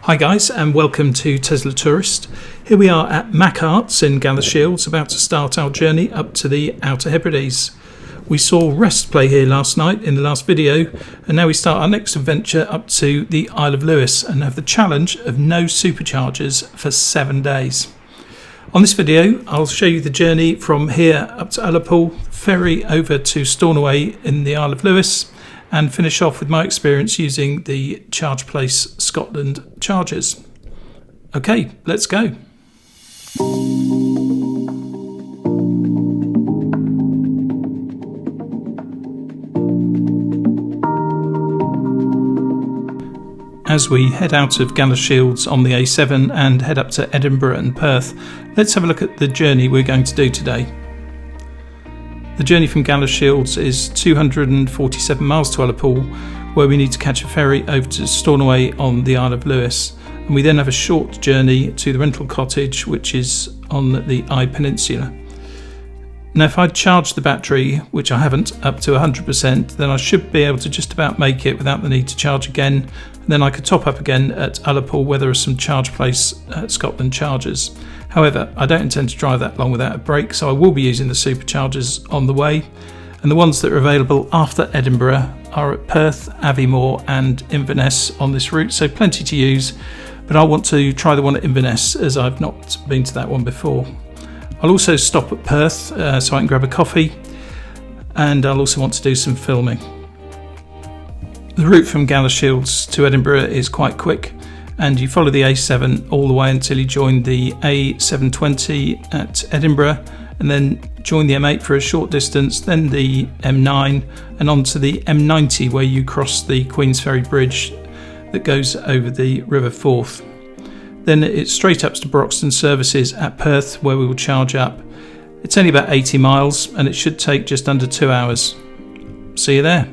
Hi guys, and welcome to Tesla Tourist. Here we are at MacArts in Galashiels, about to start our journey up to the Outer Hebrides. We saw Rest play here last night in the last video, and now we start our next adventure up to the Isle of Lewis and have the challenge of no superchargers for 7 days. On this video, I'll show you the journey from here up to Ullapool, ferry over to Stornoway in the Isle of Lewis, and finish off with my experience using the ChargePlace Scotland chargers. Okay, let's go. As we head out of Galashiels on the A7 and head up to Edinburgh and Perth, let's have a look at the journey we're going to do today. The journey from Galashiels is 247 miles to Ullapool, where we need to catch a ferry over to Stornoway on the Isle of Lewis, and we then have a short journey to the rental cottage, which is on the Peninsula. Now, if I'd charged the battery, which I haven't, up to 100%, then I should be able to just about make it without the need to charge again. And then I could top up again at Ullapool where there are some ChargePlace Scotland chargers. However, I don't intend to drive that long without a break, so I will be using the superchargers on the way. And the ones that are available after Edinburgh are at Perth, Aviemore and Inverness on this route, so plenty to use. But I want to try the one at Inverness as I've not been to that one before. I'll also stop at Perth so I can grab a coffee, and I'll also want to do some filming. The route from Galashiels to Edinburgh is quite quick, and you follow the A7 all the way until you join the A720 at Edinburgh, and then join the M8 for a short distance, then the M9 and onto the M90 where you cross the Queen's Ferry Bridge that goes over the River Forth. Then it's straight up to Broxton services at Perth where we will charge up. It's only about 80 miles and it should take just under 2 hours. See you there.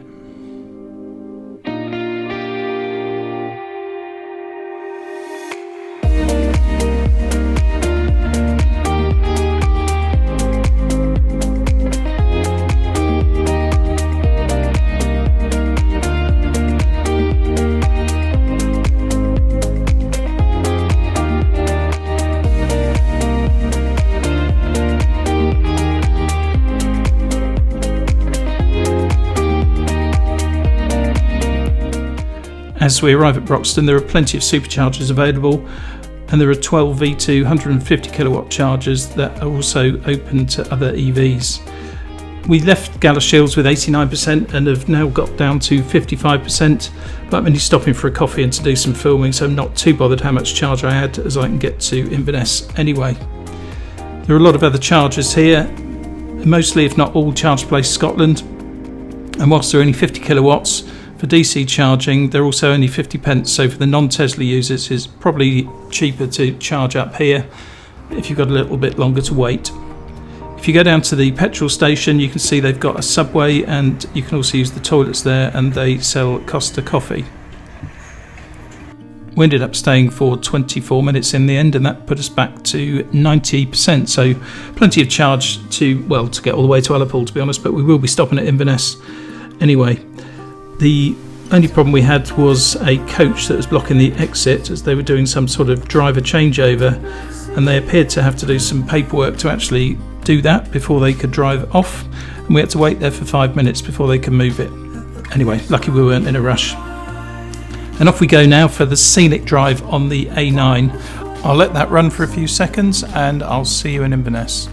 As we arrive at Broxton, there are plenty of superchargers available, and there are 12 V2 150 kilowatt chargers that are also open to other EVs. We left Galashiels with 89% and have now got down to 55%, but I'm only stopping for a coffee and to do some filming, so I'm not too bothered how much charge I had as I can get to Inverness anyway. There are a lot of other chargers here, mostly if not all ChargePlace Scotland, and whilst they're only 50 kilowatts, for DC charging, they're also only 50 pence, so for the non-Tesla users, it's probably cheaper to charge up here if you've got a little bit longer to wait. If you go down to the petrol station, you can see they've got a Subway, and you can also use the toilets there, and they sell Costa coffee. We ended up staying for 24 minutes in the end, and that put us back to 90%, so plenty of charge to get all the way to Ullapool, to be honest, but we will be stopping at Inverness anyway. The only problem we had was a coach that was blocking the exit as they were doing some sort of driver changeover, and they appeared to have to do some paperwork to actually do that before they could drive off, and we had to wait there for 5 minutes before they could move it. Anyway, lucky we weren't in a rush. And off we go now for the scenic drive on the A9. I'll let that run for a few seconds and I'll see you in Inverness.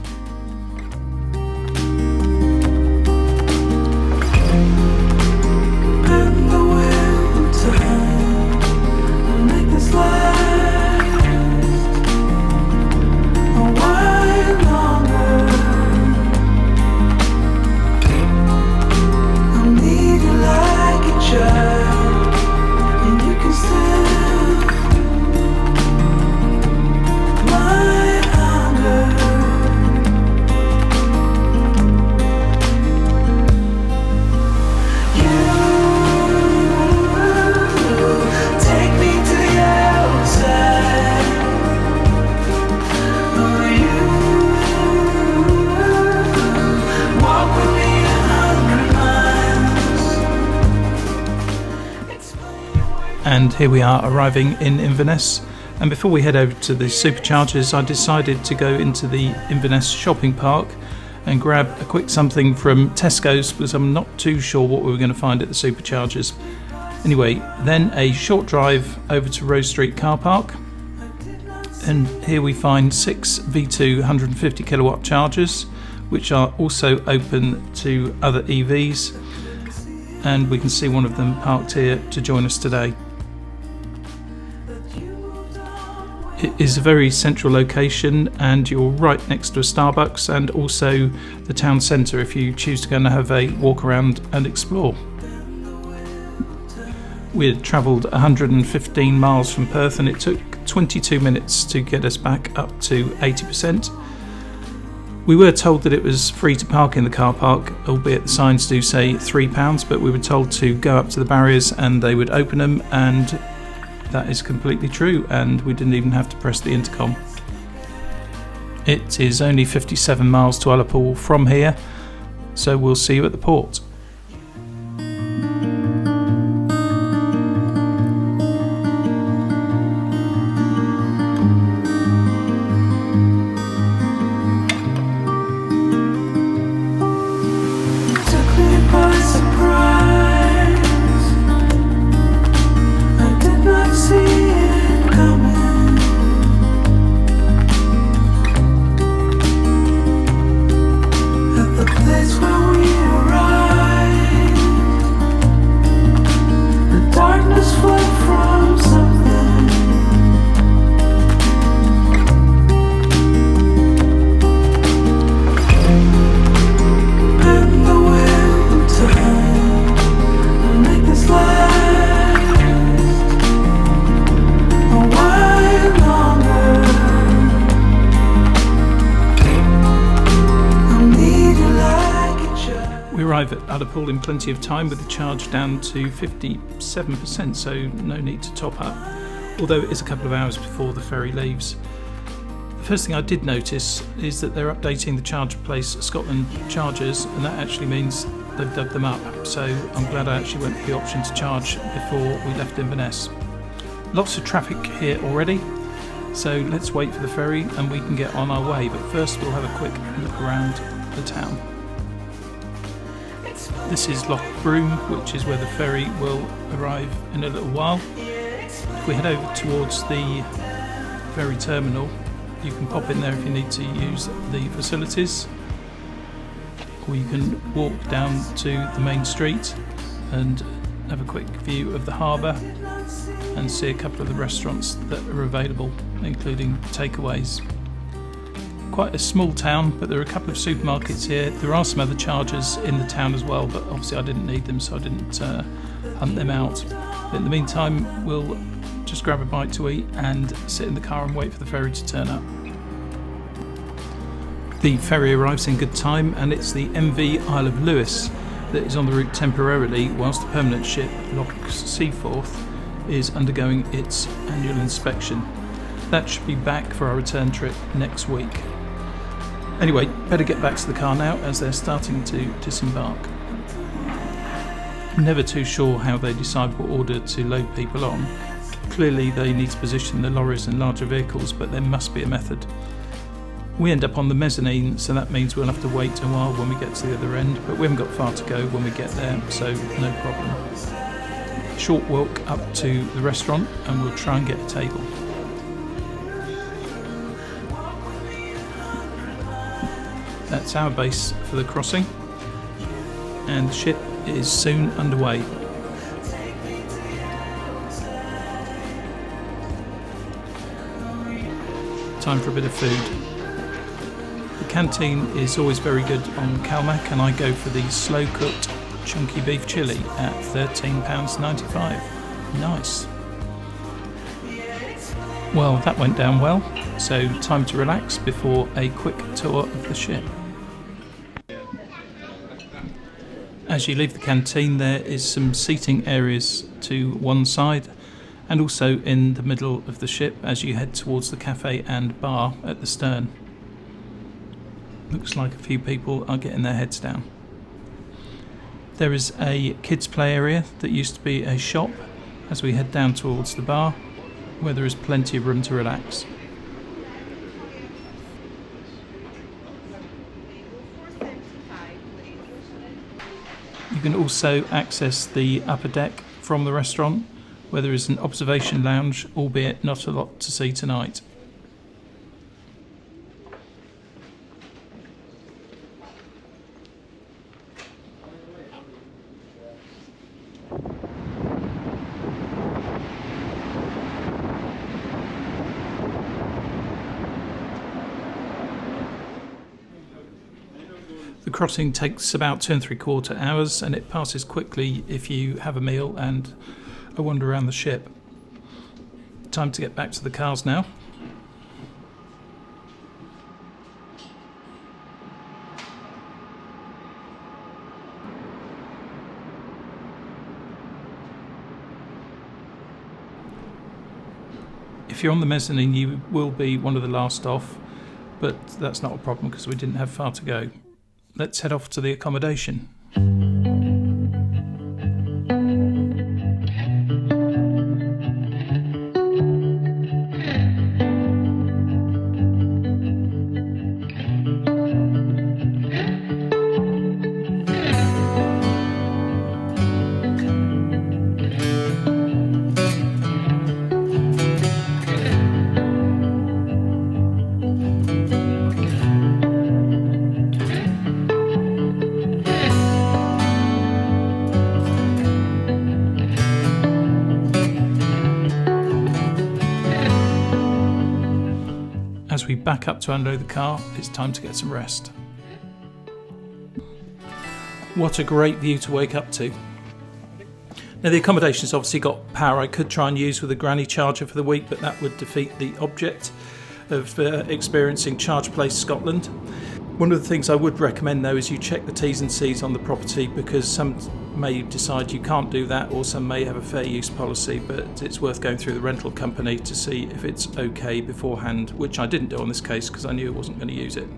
My hunger and here we are arriving in Inverness. And before we head over to the Superchargers, I decided to go into the Inverness shopping park and grab a quick something from Tesco's, because I'm not too sure what we were going to find at the Superchargers. Anyway, then a short drive over to Rose Street car park, and here we find 6 V2 150 kilowatt chargers, which are also open to other EVs, and we can see one of them parked here to join us today. It is a very central location, and you're right next to a Starbucks and also the town centre if you choose to go and have a walk around and explore. We had travelled 115 miles from Perth, and it took 22 minutes to get us back up to 80%. We were told that it was free to park in the car park, albeit the signs do say £3, but we were told to go up to the barriers and they would open them, and that is completely true, and we didn't even have to press the intercom. It is only 57 miles to Ullapool from here, so we'll see you at the port. At Ullapool in plenty of time with the charge down to 57%, so no need to top up, although it is a couple of hours before the ferry leaves. The first thing I did notice is that they're updating the ChargePlace Scotland chargers, and that actually means they've dug them up, so I'm glad I actually went for the option to charge before we left Inverness. Lots of traffic here already, so let's wait for the ferry and we can get on our way, but first we'll have a quick look around the town. This is Loch Broom, which is where the ferry will arrive in a little while. If we head over towards the ferry terminal, you can pop in there if you need to use the facilities, or you can walk down to the main street and have a quick view of the harbour and see a couple of the restaurants that are available, including takeaways. Quite a small town, but there are a couple of supermarkets here. There are some other chargers in the town as well, but obviously I didn't need them, so I didn't hunt them out. But in the meantime, we'll just grab a bite to eat and sit in the car and wait for the ferry to turn up. The ferry arrives in good time, and it's the MV Isle of Lewis that is on the route temporarily whilst the permanent ship Loch Seaforth is undergoing its annual inspection. That should be back for our return trip next week. Anyway, better get back to the car now as they're starting to disembark. Never too sure how they decide what order to load people on. Clearly they need to position the lorries and larger vehicles, but there must be a method. We end up on the mezzanine, so that means we'll have to wait a while when we get to the other end, but we haven't got far to go when we get there, so no problem. Short walk up to the restaurant and we'll try and get a table. That's our base for the crossing, and the ship is soon underway. Time for a bit of food. The canteen is always very good on Calmac, and I go for the slow cooked chunky beef chilli at £13.95. Nice. Well, that went down well, so time to relax before a quick tour of the ship. As you leave the canteen, there is some seating areas to one side and also in the middle of the ship as you head towards the cafe and bar at the stern. Looks like a few people are getting their heads down. There is a kids play area that used to be a shop, as we head down towards the bar, where there is plenty of room to relax. You can also access the upper deck from the restaurant, where there is an observation lounge, albeit not a lot to see tonight. The crossing takes about 2 3/4 hours, and it passes quickly if you have a meal and a wander around the ship. Time to get back to the cars now. If you're on the mezzanine, you will be one of the last off, but that's not a problem because we didn't have far to go. Let's head off to the accommodation. As we back up to unload the car, it's time to get some rest. What a great view to wake up to. Now the accommodation's obviously got power I could try and use with a granny charger for the week, but that would defeat the object of experiencing ChargePlace Scotland. One of the things I would recommend though is you check the T's and C's on the property, because some may decide you can't do that, or some may have a fair use policy, but it's worth going through the rental company to see if it's okay beforehand, which I didn't do on this case because I knew I wasn't going to use it.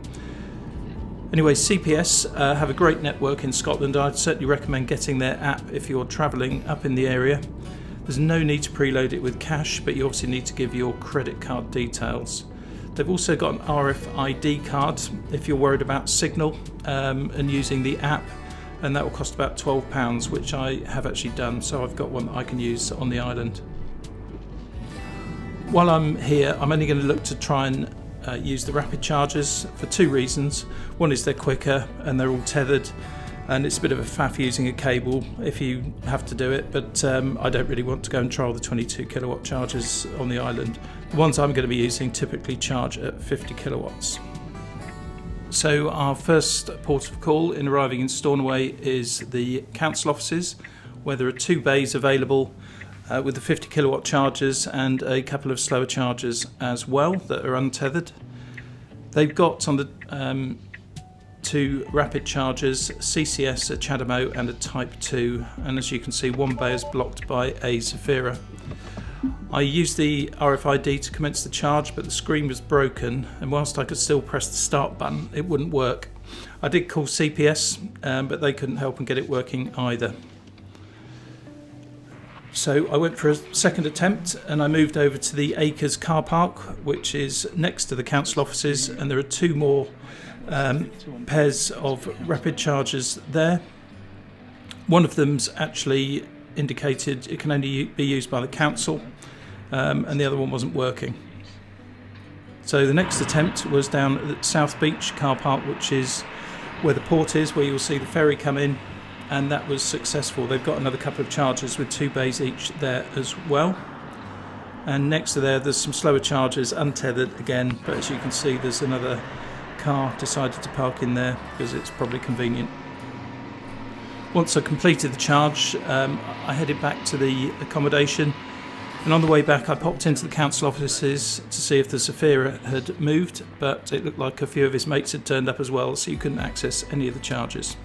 Anyway, CPS have a great network in Scotland. I'd certainly recommend getting their app if you're travelling up in the area. There's no need to preload it with cash, but you obviously need to give your credit card details. They've also got an RFID card if you're worried about signal and using the app, and that will cost about £12, which I have actually done, so I've got one that I can use on the island. While I'm here, I'm only going to look to try and use the rapid chargers for 2 reasons. One is they're quicker and they're all tethered, and it's a bit of a faff using a cable if you have to do it, but I don't really want to go and trial the 22 kilowatt chargers on the island. The ones I'm going to be using typically charge at 50 kilowatts. So our first port of call in arriving in Stornoway is the council offices, where there are 2 bays available with the 50 kilowatt chargers and a couple of slower chargers as well that are untethered. They've got on the 2 rapid chargers, CCS, a CHAdeMO and a Type 2, and as you can see, one bay is blocked by a Zafira. I used the RFID to commence the charge, but the screen was broken, and whilst I could still press the start button, it wouldn't work. I did call CPS, but they couldn't help and get it working either. So I went for a second attempt, and I moved over to the Acres car park, which is next to the council offices, and there are 2 more pairs of rapid chargers there. One of them's actually indicated it can only be used by the council, and the other one wasn't working. So the next attempt was down at the South Beach car park, which is where the port is, where you'll see the ferry come in, and that was successful. They've got another couple of chargers with 2 bays each there as well. And next to there's some slower chargers untethered again, but as you can see, there's another car decided to park in there because it's probably convenient. Once I completed the charge, I headed back to the accommodation, and on the way back I popped into the council offices to see if the Zafira had moved, but it looked like a few of his mates had turned up as well, so you couldn't access any of the chargers.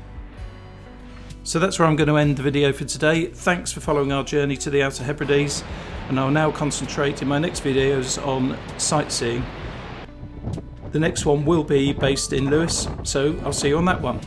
So that's where I'm going to end the video for today. Thanks for following our journey to the Outer Hebrides, and I'll now concentrate in my next videos on sightseeing. The next one will be based in Lewis, so I'll see you on that one.